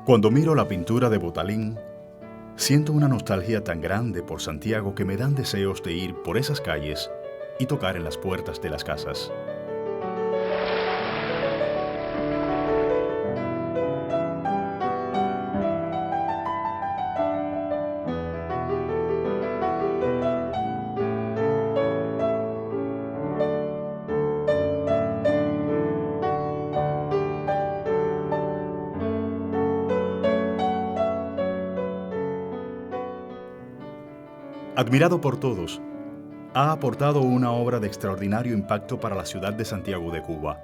Cuando miro la pintura de Botalín, siento una nostalgia tan grande por Santiago que me dan deseos de ir por esas calles y tocar en las puertas de las casas. Admirado por todos, ha aportado una obra de extraordinario impacto para la ciudad de Santiago de Cuba.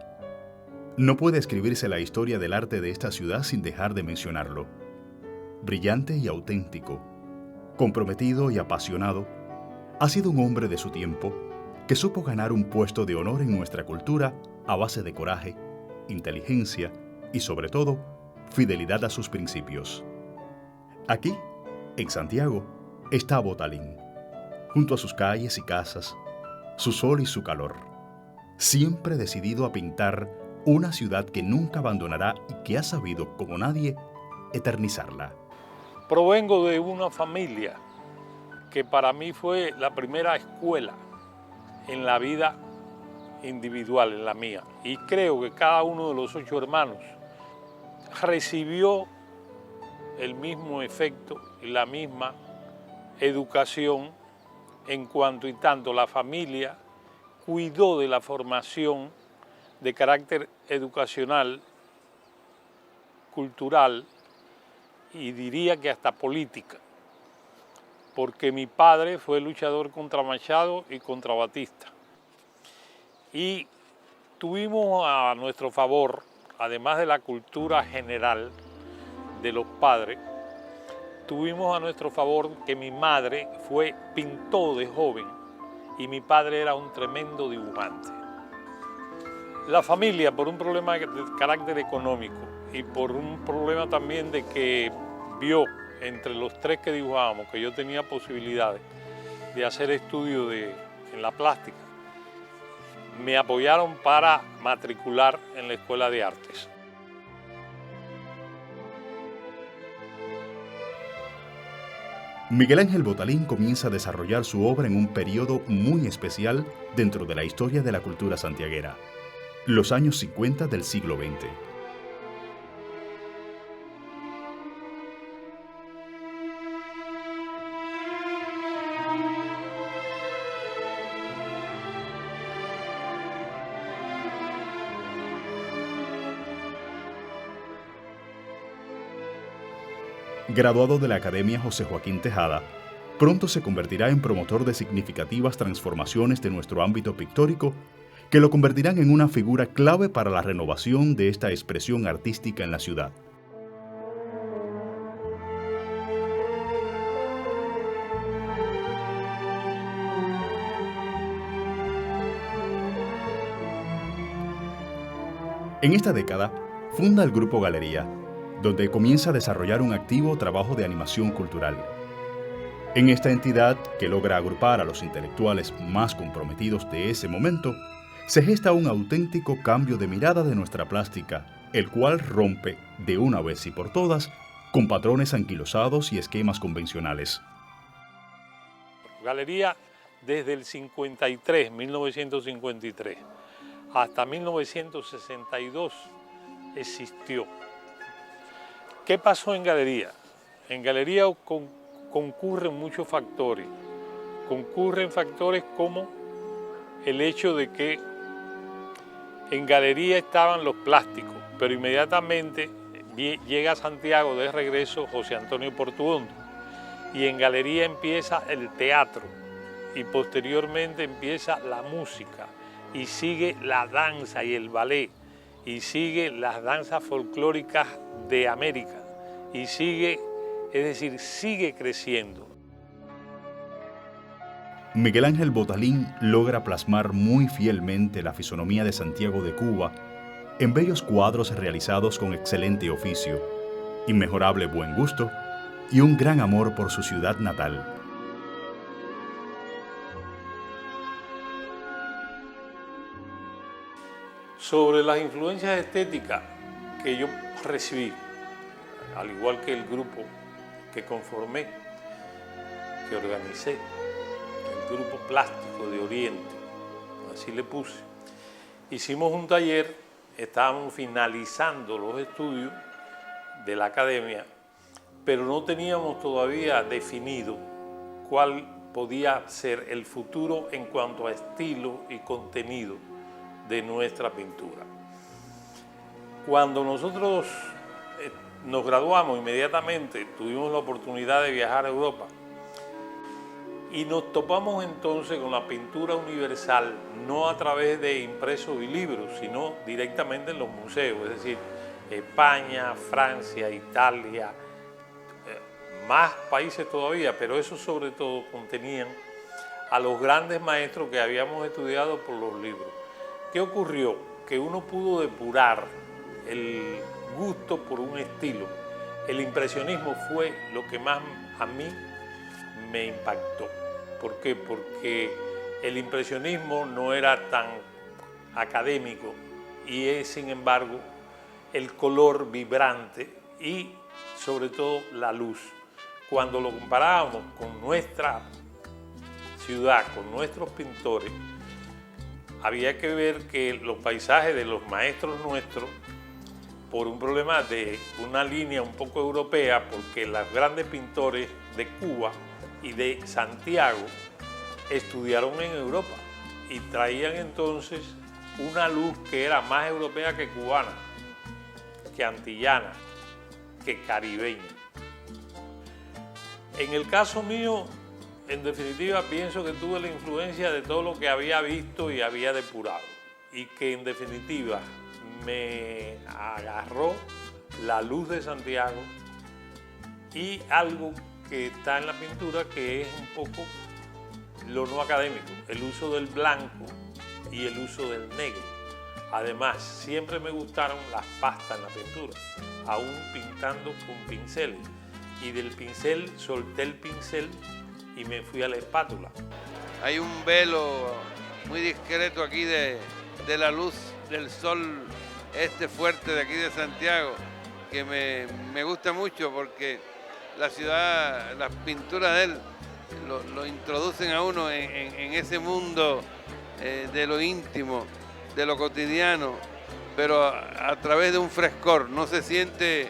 No puede escribirse la historia del arte de esta ciudad sin dejar de mencionarlo. Brillante y auténtico, comprometido y apasionado, ha sido un hombre de su tiempo que supo ganar un puesto de honor en nuestra cultura a base de coraje, inteligencia y, sobre todo, fidelidad a sus principios. Aquí, en Santiago, está Botalín, junto a sus calles y casas, su sol y su calor, siempre decidido a pintar una ciudad que nunca abandonará y que ha sabido, como nadie, eternizarla. Provengo de una familia que para mí fue la primera escuela en la vida individual, en la mía. Y creo que cada uno de los 8 hermanos recibió el mismo efecto y la misma educación en cuanto y tanto la familia cuidó de la formación de carácter educacional, cultural y diría que hasta política, porque mi padre fue luchador contra Machado y contra Batista. Y tuvimos a nuestro favor, además de la cultura general de los padres, tuvimos a nuestro favor que mi madre pintó de joven y mi padre era un tremendo dibujante. La familia, por un problema de carácter económico y por un problema también de que vio entre los 3 que dibujábamos que yo tenía posibilidades de hacer estudios en la plástica, me apoyaron para matricular en la Escuela de Artes. Miguel Ángel Botalín comienza a desarrollar su obra en un periodo muy especial dentro de la historia de la cultura santiaguera, los años 50 del siglo XX. Graduado de la Academia José Joaquín Tejada, pronto se convertirá en promotor de significativas transformaciones de nuestro ámbito pictórico que lo convertirán en una figura clave para la renovación de esta expresión artística en la ciudad. En esta década, funda el Grupo Galería, donde comienza a desarrollar un activo trabajo de animación cultural. En esta entidad, que logra agrupar a los intelectuales más comprometidos de ese momento, se gesta un auténtico cambio de mirada de nuestra plástica, el cual rompe, de una vez y por todas, con patrones anquilosados y esquemas convencionales. Galería desde el 53, 1953, hasta 1962 existió. ¿Qué pasó en Galería? En Galería concurren muchos factores. Concurren factores como el hecho de que en Galería estaban los plásticos, pero inmediatamente llega a Santiago de regreso José Antonio Portuondo y en Galería empieza el teatro y posteriormente empieza la música y sigue la danza y el ballet y sigue las danzas folclóricas de América y sigue, es decir, sigue creciendo. Miguel Ángel Botalín logra plasmar muy fielmente la fisonomía de Santiago de Cuba en bellos cuadros realizados con excelente oficio, inmejorable buen gusto y un gran amor por su ciudad natal. Sobre las influencias estéticas que yo recibí, al igual que el grupo que conformé, que organicé, el Grupo Plástico de Oriente, así le puse. Hicimos un taller, estábamos finalizando los estudios de la academia, pero no teníamos todavía definido cuál podía ser el futuro en cuanto a estilo y contenido de nuestra pintura. Cuando nosotros nos graduamos, inmediatamente tuvimos la oportunidad de viajar a Europa y nos topamos entonces con la pintura universal, no a través de impresos y libros, sino directamente en los museos, es decir, España, Francia, Italia, más países todavía, pero esos sobre todo contenían a los grandes maestros que habíamos estudiado por los libros. ¿Qué ocurrió? Que uno pudo depurar el gusto por un estilo. El impresionismo fue lo que más a mí me impactó. ¿Por qué? Porque el impresionismo no era tan académico y es, sin embargo, el color vibrante y, sobre todo, la luz. Cuando lo comparábamos con nuestra ciudad, con nuestros pintores, había que ver que los paisajes de los maestros nuestros, por un problema de una línea un poco europea, porque los grandes pintores de Cuba y de Santiago estudiaron en Europa y traían entonces una luz que era más europea que cubana, que antillana, que caribeña. En el caso mío, en definitiva, pienso que tuve la influencia de todo lo que había visto y había depurado y que en definitiva me agarró la luz de Santiago y algo que está en la pintura que es un poco lo no académico, el uso del blanco y el uso del negro. Además, siempre me gustaron las pastas en la pintura, aún pintando con pinceles. Y del pincel solté el pincel y me fui a la espátula. Hay un velo muy discreto aquí de la luz del sol fuerte de aquí de Santiago, que me gusta mucho porque la ciudad, las pinturas de él lo introducen a uno en ese mundo de lo íntimo, de lo cotidiano, pero a través de un frescor. No se siente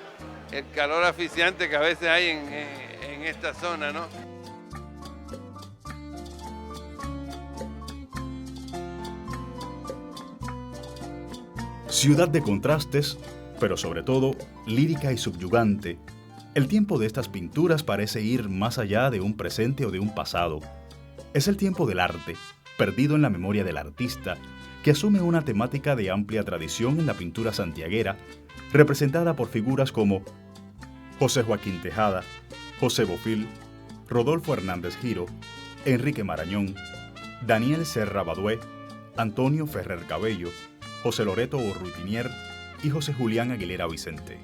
el calor asfixiante que a veces hay en esta zona, ¿no? Ciudad de contrastes, pero sobre todo lírica y subyugante, el tiempo de estas pinturas parece ir más allá de un presente o de un pasado. Es el tiempo del arte, perdido en la memoria del artista, que asume una temática de amplia tradición en la pintura santiaguera, representada por figuras como José Joaquín Tejada, José Bofill, Rodolfo Hernández Giro, Enrique Marañón, Daniel Serra Badué, Antonio Ferrer Cabello, José Loreto Urrutinier y José Julián Aguilera Vicente.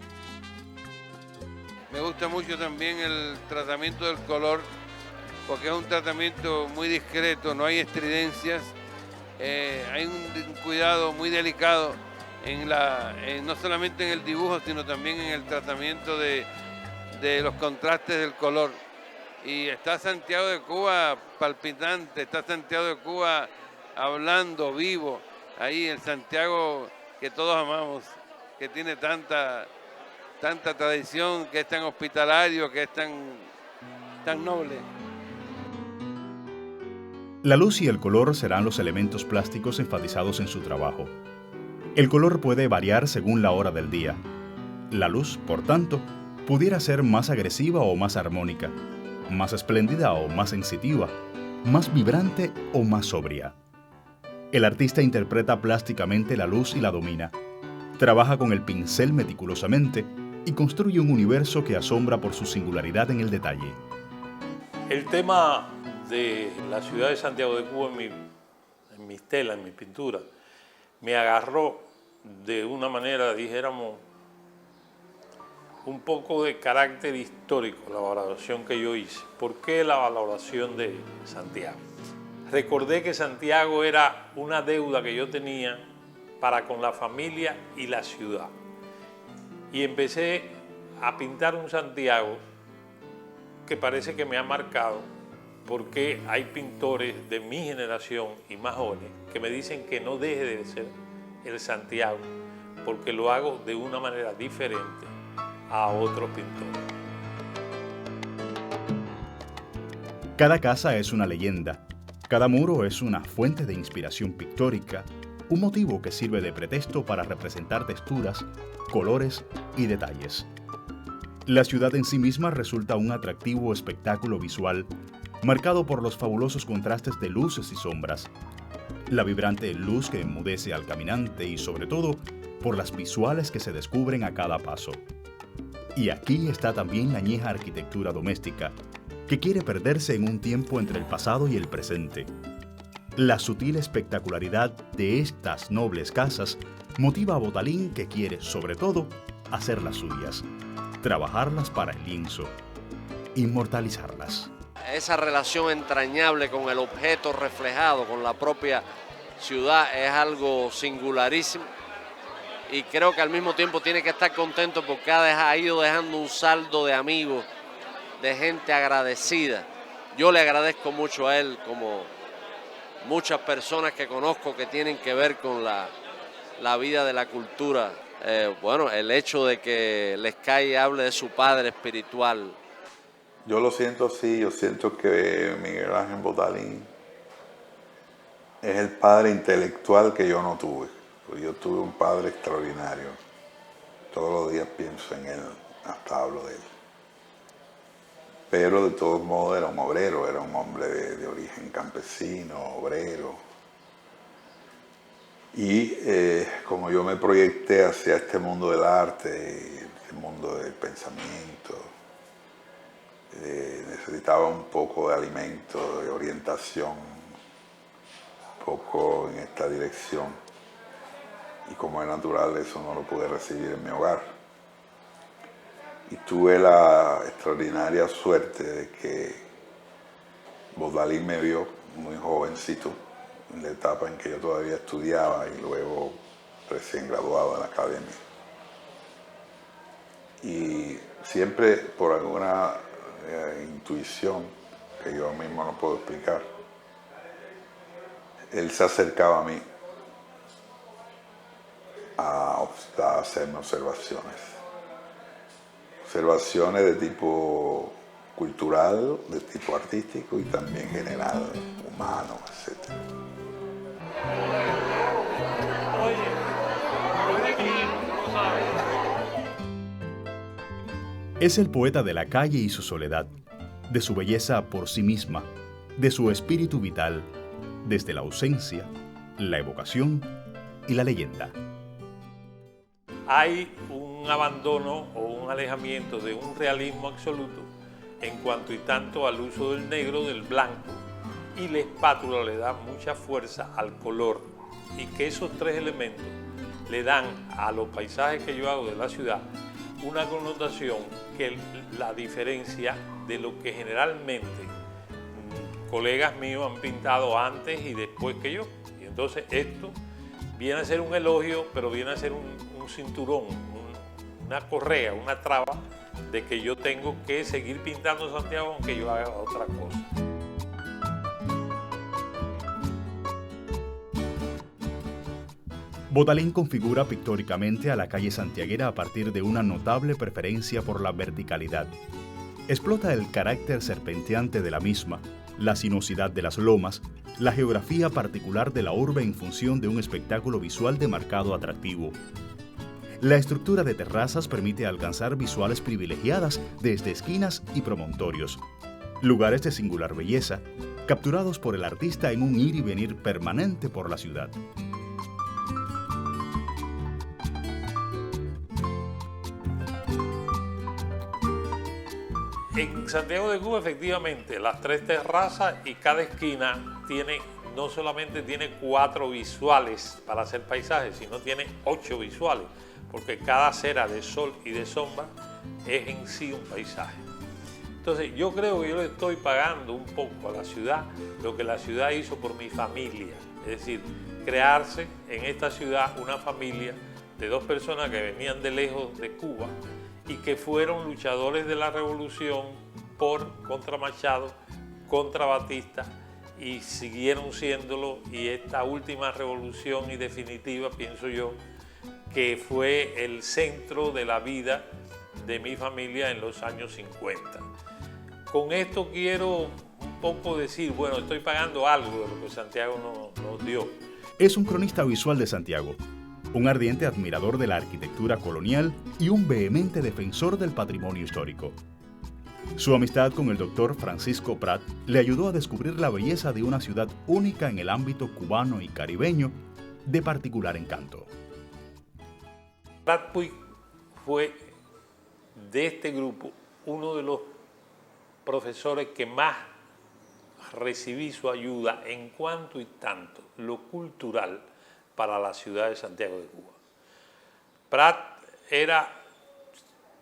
Me gusta mucho también el tratamiento del color, porque es un tratamiento muy discreto, no hay estridencias, hay un cuidado muy delicado no solamente en el dibujo, sino también en el tratamiento de los contrastes del color. Y está Santiago de Cuba palpitante, está Santiago de Cuba hablando, vivo, ahí el Santiago que todos amamos, que tiene tanta tradición, que es tan hospitalario, que es tan noble. La luz y el color serán los elementos plásticos enfatizados en su trabajo. El color puede variar según la hora del día. La luz, por tanto, pudiera ser más agresiva o más armónica, más espléndida o más sensitiva, más vibrante o más sobria. El artista interpreta plásticamente la luz y la domina. Trabaja con el pincel meticulosamente y construye un universo que asombra por su singularidad en el detalle. El tema de la ciudad de Santiago de Cuba en mis telas, en mi pintura, me agarró de una manera, dijéramos, un poco de carácter histórico, la valoración que yo hice. ¿Por qué la valoración de Santiago? Recordé que Santiago era una deuda que yo tenía para con la familia y la ciudad. Y empecé a pintar un Santiago que parece que me ha marcado, porque hay pintores de mi generación y más jóvenes que me dicen que no deje de ser el Santiago, porque lo hago de una manera diferente a otros pintores. Cada casa es una leyenda, cada muro es una fuente de inspiración pictórica, un motivo que sirve de pretexto para representar texturas, colores y detalles. La ciudad en sí misma resulta un atractivo espectáculo visual, marcado por los fabulosos contrastes de luces y sombras, la vibrante luz que enmudece al caminante y sobre todo por las visuales que se descubren a cada paso. Y aquí está también la añeja arquitectura doméstica, que quiere perderse en un tiempo entre el pasado y el presente. La sutil espectacularidad de estas nobles casas motiva a Botalín, que quiere, sobre todo, hacerlas suyas, trabajarlas para el lienzo, inmortalizarlas. Esa relación entrañable con el objeto reflejado, con la propia ciudad, es algo singularísimo. Y creo que al mismo tiempo tiene que estar contento porque ha ido dejando un saldo de amigos, de gente agradecida. Yo le agradezco mucho a él, como muchas personas que conozco que tienen que ver con la vida de la cultura. Bueno, el hecho de que Lescay hable de su padre espiritual. Yo lo siento así, yo siento que Miguel Ángel Botalín es el padre intelectual que yo no tuve. Yo tuve un padre extraordinario. Todos los días pienso en él, hasta hablo de él. Pero de todos modos era un obrero, era un hombre de origen campesino, obrero. Y como yo me proyecté hacia este mundo del arte, este mundo del pensamiento, necesitaba un poco de alimento, de orientación, un poco en esta dirección. Y como es natural, eso no lo pude recibir en mi hogar. Y tuve la extraordinaria suerte de que Botalín me vio muy jovencito, en la etapa en que yo todavía estudiaba y luego recién graduado de la academia. Y siempre por alguna intuición que yo mismo no puedo explicar, él se acercaba a mí a hacerme observaciones de tipo cultural, de tipo artístico y también general, humano, etc. Es el poeta de la calle y su soledad, de su belleza por sí misma, de su espíritu vital, desde la ausencia, la evocación y la leyenda. Hay un abandono o un alejamiento de un realismo absoluto en cuanto y tanto al uso del negro, del blanco, y la espátula le da mucha fuerza al color, y que esos tres elementos le dan a los paisajes que yo hago de la ciudad una connotación que la diferencia de lo que generalmente colegas míos han pintado antes y después que yo. Y entonces esto viene a ser un elogio, pero viene a ser un cinturón, una correa, una traba de que yo tengo que seguir pintando Santiago aunque yo haga otra cosa. Botalín configura pictóricamente a la calle santiaguera a partir de una notable preferencia por la verticalidad. Explota el carácter serpenteante de la misma, la sinuosidad de las lomas, la geografía particular de la urbe en función de un espectáculo visual de marcado atractivo. La estructura de terrazas permite alcanzar visuales privilegiadas desde esquinas y promontorios, lugares de singular belleza, capturados por el artista en un ir y venir permanente por la ciudad. En Santiago de Cuba, efectivamente, las tres terrazas y cada esquina tiene, no solamente tiene 4 visuales para hacer paisajes, sino tiene 8 visuales, porque cada acera de sol y de sombra es en sí un paisaje. Entonces, yo creo que yo le estoy pagando un poco a la ciudad lo que la ciudad hizo por mi familia, es decir, crearse en esta ciudad una familia de 2 personas que venían de lejos de Cuba y que fueron luchadores de la revolución contra Machado, contra Batista, y siguieron siéndolo, y esta última revolución y definitiva, pienso yo, que fue el centro de la vida de mi familia en los años 50. Con esto quiero un poco decir, bueno, estoy pagando algo de lo que Santiago nos dio. Es un cronista visual de Santiago, un ardiente admirador de la arquitectura colonial y un vehemente defensor del patrimonio histórico. Su amistad con el doctor Francisco Prat le ayudó a descubrir la belleza de una ciudad única en el ámbito cubano y caribeño de particular encanto. Prat Puig fue de este grupo uno de los profesores que más recibí su ayuda en cuanto y tanto lo cultural para la ciudad de Santiago de Cuba. Prat era,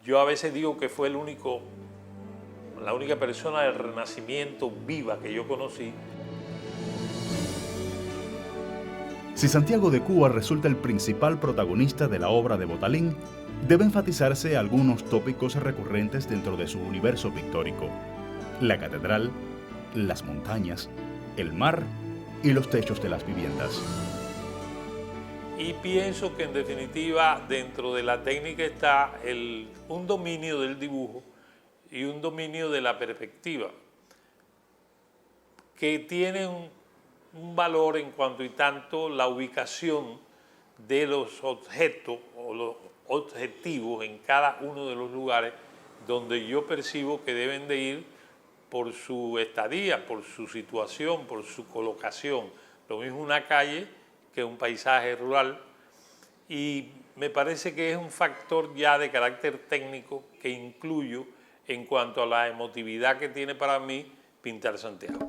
yo a veces digo que fue la única persona del Renacimiento viva que yo conocí. Si Santiago de Cuba resulta el principal protagonista de la obra de Botalín, debe enfatizarse algunos tópicos recurrentes dentro de su universo pictórico: la catedral, las montañas, el mar y los techos de las viviendas. Y pienso que en definitiva dentro de la técnica está un dominio del dibujo y un dominio de la perspectiva, que tiene un valor en cuanto y tanto la ubicación de los objetos o los objetivos en cada uno de los lugares donde yo percibo que deben de ir por su estadía, por su situación, por su colocación. Lo mismo una calle que un paisaje rural, y me parece que es un factor ya de carácter técnico que incluyo en cuanto a la emotividad que tiene para mí pintar Santiago.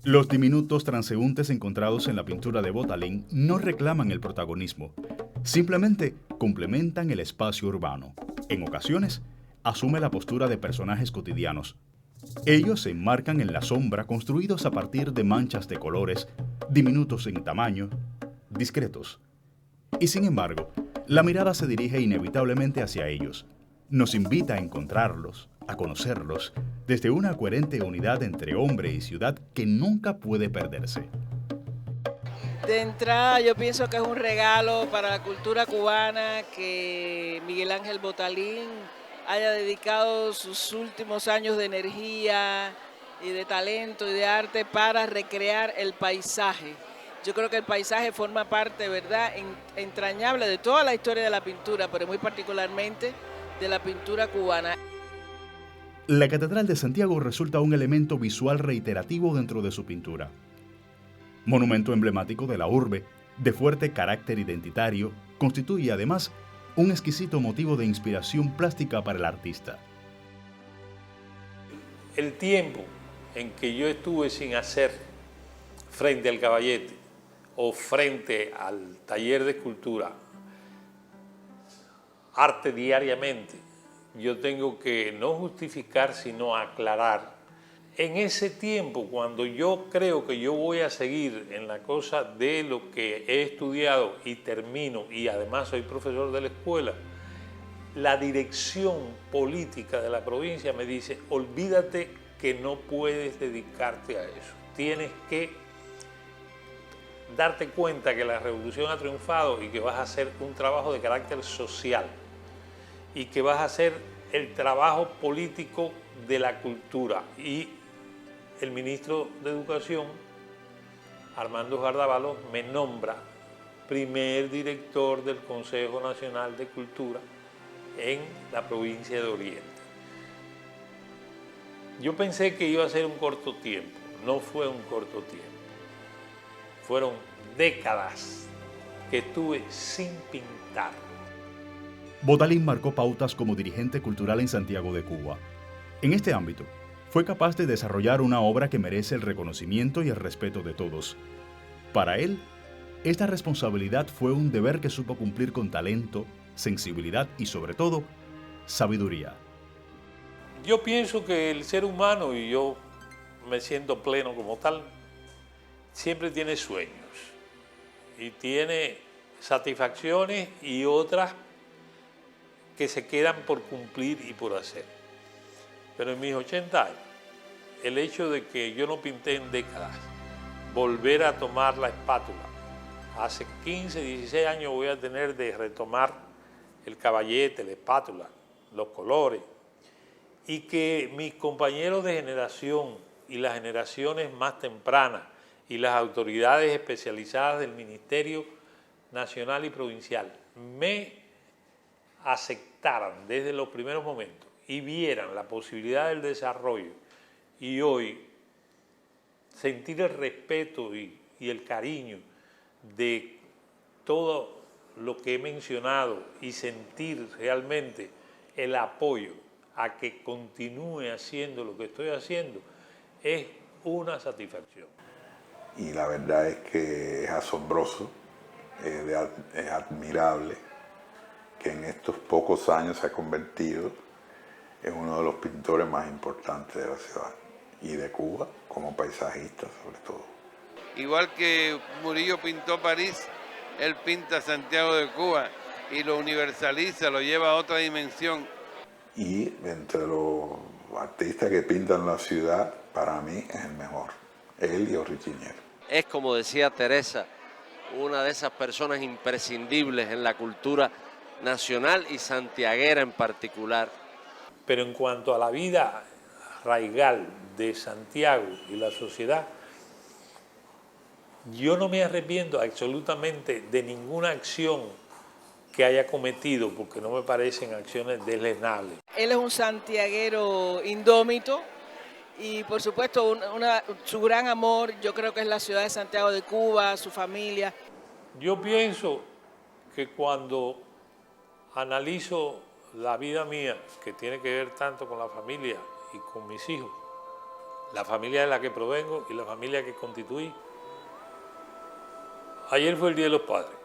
Los diminutos transeúntes encontrados en la pintura de Botalín no reclaman el protagonismo, simplemente complementan el espacio urbano. En ocasiones, asume la postura de personajes cotidianos. Ellos se enmarcan en la sombra, construidos a partir de manchas de colores, diminutos en tamaño, discretos. Y sin embargo, la mirada se dirige inevitablemente hacia ellos. Nos invita a encontrarlos, a conocerlos, desde una coherente unidad entre hombre y ciudad que nunca puede perderse. De entrada, yo pienso que es un regalo para la cultura cubana que Miguel Ángel Botalín haya dedicado sus últimos años de energía y de talento y de arte para recrear el paisaje. Yo creo que el paisaje forma parte, ¿verdad?, entrañable de toda la historia de la pintura, pero muy particularmente de la pintura cubana. La Catedral de Santiago resulta un elemento visual reiterativo dentro de su pintura. Monumento emblemático de la urbe, de fuerte carácter identitario, constituye además un exquisito motivo de inspiración plástica para el artista. El tiempo en que yo estuve sin hacer frente al Caballete o frente al taller de escultura arte diariamente, yo tengo que no justificar sino aclarar. En ese tiempo, cuando yo creo que yo voy a seguir en la cosa de lo que he estudiado y termino, y además soy profesor de la escuela, la dirección política de la provincia me dice: olvídate que no puedes dedicarte a eso. Tienes que darte cuenta que la revolución ha triunfado y que vas a hacer un trabajo de carácter social y que vas a hacer el trabajo político de la cultura. Y el ministro de Educación, Armando Gardávalos, me nombra primer director del Consejo Nacional de Cultura en la provincia de Oriente. Yo pensé que iba a ser un corto tiempo, no fue un corto tiempo. Fueron décadas que estuve sin pintar. Botalín marcó pautas como dirigente cultural en Santiago de Cuba. En este ámbito, fue capaz de desarrollar una obra que merece el reconocimiento y el respeto de todos. Para él, esta responsabilidad fue un deber que supo cumplir con talento, sensibilidad y, sobre todo, sabiduría. Yo pienso que el ser humano, y yo me siento pleno como tal, siempre tiene sueños y tiene satisfacciones y otras que se quedan por cumplir y por hacer. Pero en mis 80 años, el hecho de que yo no pinté en décadas, volver a tomar la espátula, hace 15, 16 años voy a tener de retomar el caballete, la espátula, los colores, y que mis compañeros de generación y las generaciones más tempranas y las autoridades especializadas del Ministerio Nacional y Provincial me aceptaran desde los primeros momentos y vieran la posibilidad del desarrollo y hoy sentir el respeto y el cariño de todo lo que he mencionado y sentir realmente el apoyo a que continúe haciendo lo que estoy haciendo, es una satisfacción. Y la verdad es que es asombroso, es admirable que en estos pocos años se ha convertido en uno de los pintores más importantes de la ciudad y de Cuba, como paisajista sobre todo. Igual que Murillo pintó París, él pinta Santiago de Cuba y lo universaliza, lo lleva a otra dimensión. Y entre los artistas que pintan la ciudad, para mí es el mejor, él y Orrichiñero. Es, como decía Teresa, una de esas personas imprescindibles en la cultura nacional y santiaguera en particular. Pero en cuanto a la vida raigal de Santiago y la sociedad, yo no me arrepiento absolutamente de ninguna acción que haya cometido, porque no me parecen acciones deslenables. Él es un santiaguero indómito y por supuesto su gran amor yo creo que es la ciudad de Santiago de Cuba, su familia. Yo pienso que cuando analizo la vida mía, que tiene que ver tanto con la familia y con mis hijos, la familia de la que provengo y la familia que constituí. Ayer fue el Día de los Padres.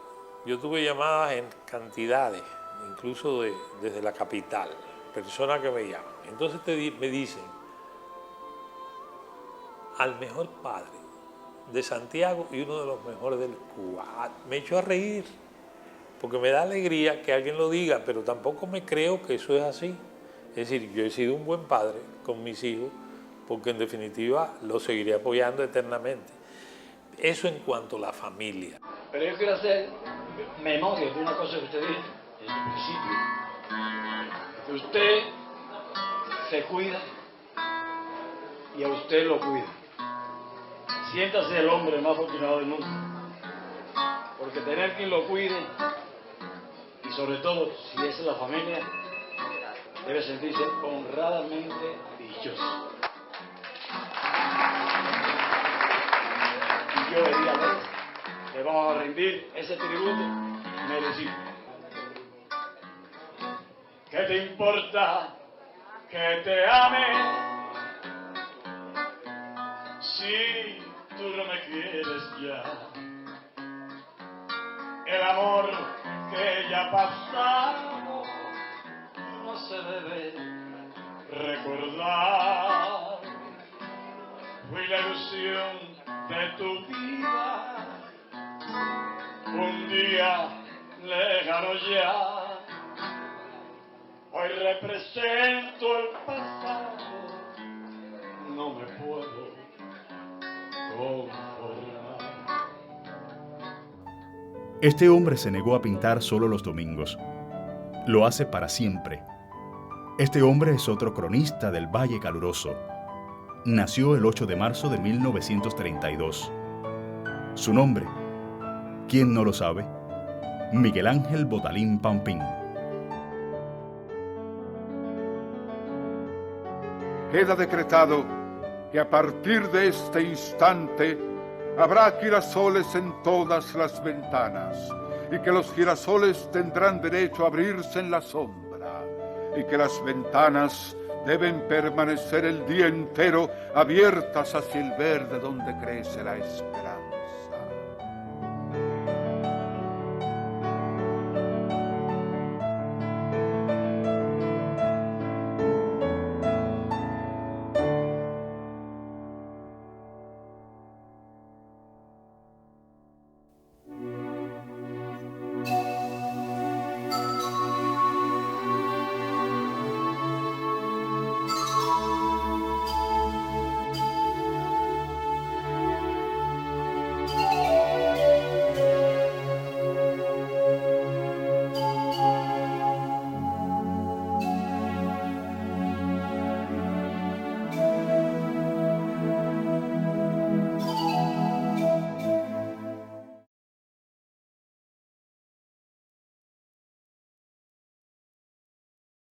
Yo tuve llamadas en cantidades, incluso desde la capital, personas que me llaman. Entonces me dicen, al mejor padre de Santiago y uno de los mejores del Cuba. Me echó a reír, porque me da alegría que alguien lo diga, pero tampoco me creo que eso es así. Es decir, yo he sido un buen padre con mis hijos, porque en definitiva los seguiré apoyando eternamente. Eso en cuanto a la familia. Pero yo quiero hacer memoria de una cosa que usted dijo en el principio. Que usted se cuida y a usted lo cuida. Siéntase el hombre más afortunado del mundo. Porque tener quien lo cuide, y sobre todo si es la familia, debe sentirse honradamente dichoso. Y yo le vamos a rendir ese tributo merecido. ¿Qué te importa que te ame si tú no me quieres ya? El amor que ya pasamos no se debe recordar. Fui la ilusión de tu vida, un día lejano ya. Hoy represento el pasado, no me puedo conformar. Este hombre se negó a pintar solo los domingos. Lo hace para siempre. Este hombre es otro cronista del Valle Caluroso. Nació el 8 de marzo de 1932. Su nombre, ¿quién no lo sabe? Miguel Ángel Botalín Pampín. Queda decretado que a partir de este instante habrá girasoles en todas las ventanas y que los girasoles tendrán derecho a abrirse en la sombra y que las ventanas deben permanecer el día entero abiertas hacia el verde donde crece la esperanza.